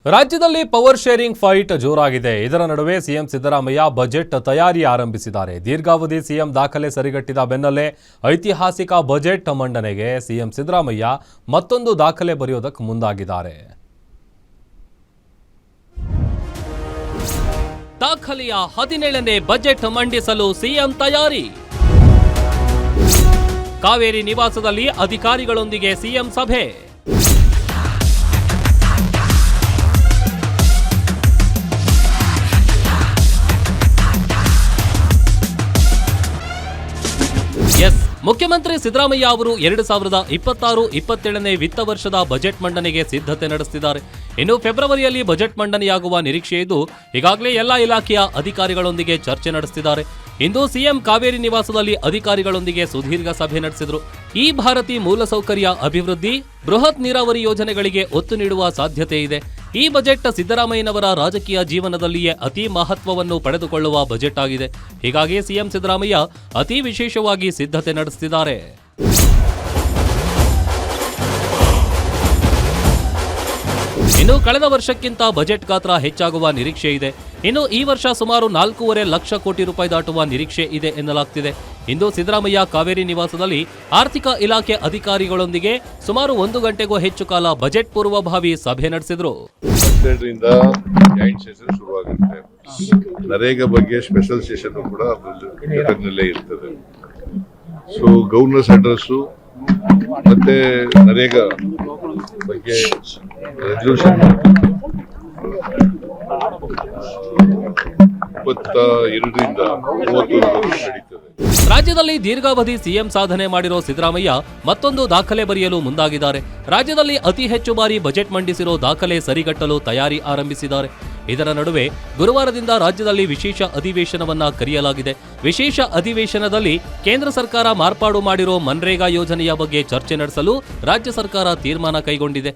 ರಾಜ್ಯದಲ್ಲಿ power sharing fight ಜೋರಾಗಿದೆ. ಇದರ ನಡುವೆ ಸಿಎಂ ಸಿದ್ದರಾಮಯ್ಯ ಬಜೆಟ್ ತಯಾರಿ ಆರಂಭಿಸಿದ್ದಾರೆ. ದೀರ್ಘಾವಧಿ ಸಿಎಂ ದಾಖಲೆ ಸರಿಗಟ್ಟಿದ ಬೆನ್ನಲ್ಲೇ ಐತಿಹಾಸಿಕ ಬಜೆಟ್ ಮಂಡನೆಗೆ ಸಿಎಂ ಸಿದ್ದರಾಮಯ್ಯ ಮತ್ತೊಂದು ದಾಖಲೆ ಬರೆಯೋದಕ್ಕೆ ಮುಂದಾಗಿದ್ದಾರೆ. ದಾಖಲೆಯ 17ನೇ ಬಜೆಟ್ ಮಂಡಿಸಲು ಸಿಎಂ ತಯಾರಿ. ಕಾವೇರಿ ನಿವಾಸದಲ್ಲಿ ಅಧಿಕಾರಿಗಳೊಂದಿಗೆ ಸಿಎಂ ಸಭೆ. ಮುಖ್ಯಮಂತ್ರಿ ಸಿದ್ದರಾಮಯ್ಯ ಅವರು 2026-27ನೇ ವಿತ್ತ ವರ್ಷದ ಬಜೆಟ್ ಮಂಡನೆಗೆ ಸಿದ್ಧತೆ ನಡೆಸುತ್ತಿದ್ದಾರೆ. ಇನ್ನು ಫೆಬ್ರವರಿಯಲ್ಲಿ ಬಜೆಟ್ ಮಂಡನೆಯಾಗುವ ನಿರೀಕ್ಷೆ ಇದ್ದು ಈಗಾಗಲೇ ಎಲ್ಲ ಇಲಾಖೆಯ ಅಧಿಕಾರಿಗಳೊಂದಿಗೆ ಚರ್ಚೆ ನಡೆಸುತ್ತಿದ್ದಾರೆ. ಇಂದು ಸಿಎಂ ಕಾವೇರಿ ನಿವಾಸದಲ್ಲಿ ಅಧಿಕಾರಿಗಳೊಂದಿಗೆ ಸುದೀರ್ಘ ಸಭೆ ನಡೆಸಿದರು. ಈ ಭಾರತಿ ಮೂಲಸೌಕರ್ಯ ಅಭಿವೃದ್ಧಿ, ಬೃಹತ್ ನೀರಾವರಿ ಯೋಜನೆಗಳಿಗೆ ಒತ್ತು ನೀಡುವ ಸಾಧ್ಯತೆ ಇದೆ. ಈ ಬಜೆಟ್ ಸಿದ್ದರಾಮಯ್ಯನವರ ರಾಜಕೀಯ ಜೀವನದಲ್ಲಿಯೇ ಅತಿ ಮಹತ್ವವನ್ನು ಪಡೆದುಕೊಳ್ಳುವ ಬಜೆಟ್ ಆಗಿದೆ. ಹೀಗಾಗಿ ಸಿಎಂ ಸಿದ್ದರಾಮಯ್ಯ ಅತಿ ವಿಶೇಷವಾಗಿ ಸಿದ್ಧತೆ ನಡೆಸುತ್ತಿದ್ದಾರೆ. ಇನ್ನು ಕಳೆದ ವರ್ಷಕ್ಕಿಂತ ಬಜೆಟ್ ಗಾತ್ರ ಹೆಚ್ಚಾಗುವ ನಿರೀಕ್ಷೆ ಇದೆ. ಇನ್ನು ಈ ವರ್ಷ ಸುಮಾರು 4.5 ಲಕ್ಷ ಕೋಟಿ ರೂಪಾಯಿ ದಾಟುವ ನಿರೀಕ್ಷೆ ಇದೆ ಎನ್ನಲಾಗ್ತಿದೆ. ಇಂದು ಸಿದ್ದರಾಮಯ್ಯ ಕಾವೇರಿ ನಿವಾಸದಲ್ಲಿ ಆರ್ಥಿಕ ಇಲಾಖೆ ಅಧಿಕಾರಿಗಳೊಂದಿಗೆ ಸುಮಾರು 1 ಗಂಟೆಗೂ ಹೆಚ್ಚು ಕಾಲ ಬಜೆಟ್ ಪೂರ್ವಭಾವಿ ಸಭೆ ನಡೆಸಿದ್ರು. ನರೇಗಾ ಬಗ್ಗೆ ಸ್ಪೆಷಲ್ ಸೆಷನ್ ಕೂಡ ಗದಗ್ನಲ್ಲೇ ಇರ್ತದೆ. ಸೊ ಗವರ್ನರ್ಸ್ ಅಡ್ರೆಸ್ ಮತ್ತೆ ನರೇಗಾ ಬಗ್ಗೆ ರೆಸಲ್ಯೂಷನ್ 22ರಿಂದ 30 ನಡೀತದೆ. ರಾಜ್ಯದಲ್ಲಿ ದೀರ್ಘಾವಧಿ ಸಿಎಂ ಸಾಧನೆ ಮಾಡಿರೋ ಸಿದ್ದರಾಮಯ್ಯ ಮತ್ತೊಂದು ದಾಖಲೆ ಬರೆಯಲು ಮುಂದಾಗಿದ್ದಾರೆ. ರಾಜ್ಯದಲ್ಲಿ ಅತಿ ಹೆಚ್ಚು ಬಾರಿ ಬಜೆಟ್ ಮಂಡಿಸಿರೋ ದಾಖಲೆ ಸರಿಗಟ್ಟಲು ತಯಾರಿ ಆರಂಭಿಸಿದ್ದಾರೆ. ಇದರ ನಡುವೆ ಗುರುವಾರದಿಂದ ರಾಜ್ಯದಲ್ಲಿ ವಿಶೇಷ ಅಧಿವೇಶನವನ್ನ ಕರೆಯಲಾಗಿದೆ. ವಿಶೇಷ ಅಧಿವೇಶನದಲ್ಲಿ ಕೇಂದ್ರ ಸರ್ಕಾರ ಮಾರ್ಪಾಡು ಮಾಡಿರೋ ಮನ್ರೇಗಾ ಯೋಜನೆಯ ಬಗ್ಗೆ ಚರ್ಚೆ ನಡೆಸಲು ರಾಜ್ಯ ಸರ್ಕಾರ ತೀರ್ಮಾನ ಕೈಗೊಂಡಿದೆ.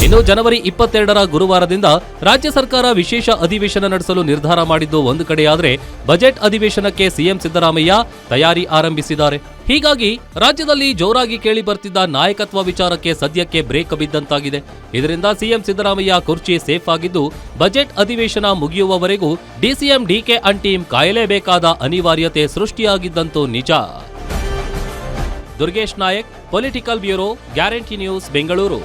ಇನ್ನು ಜನವರಿ 22ರ ಗುರುವಾರದಿಂದ ರಾಜ್ಯ ಸರ್ಕಾರ ವಿಶೇಷ ಅಧಿವೇಶನ ನಡೆಸಲು ನಿರ್ಧಾರ ಮಾಡಿದ್ದು ಒಂದು ಕಡೆಯಾದರೆ, ಬಜೆಟ್ ಅಧಿವೇಶನಕ್ಕೆ ಸಿಎಂ ಸಿದ್ದರಾಮಯ್ಯ ತಯಾರಿ ಆರಂಭಿಸಿದ್ದಾರೆ. ಹೀಗಾಗಿ ರಾಜ್ಯದಲ್ಲಿ ಜೋರಾಗಿ ಕೇಳಿ ಬರ್ತಿದ್ದ ನಾಯಕತ್ವ ವಿಚಾರಕ್ಕೆ ಸದ್ಯಕ್ಕೆ ಬ್ರೇಕ್ ಬಿದ್ದಂತಾಗಿದೆ. ಇದರಿಂದ ಸಿಎಂ ಸಿದ್ದರಾಮಯ್ಯ ಕುರ್ಚಿ ಸೇಫ್ ಆಗಿದ್ದು, ಬಜೆಟ್ ಅಧಿವೇಶನ ಮುಗಿಯುವವರೆಗೂ ಡಿಸಿಎಂ ಡಿಕೆ ಅಂಡ್ ಟೀಮ್ ಕಾಯಲೇಬೇಕಾದ ಅನಿವಾರ್ಯತೆ ಸೃಷ್ಟಿಯಾಗಿದ್ದಂತೂ ನಿಜ. Durgesh Nayak, political bureau, guarantee news, Bengaluru.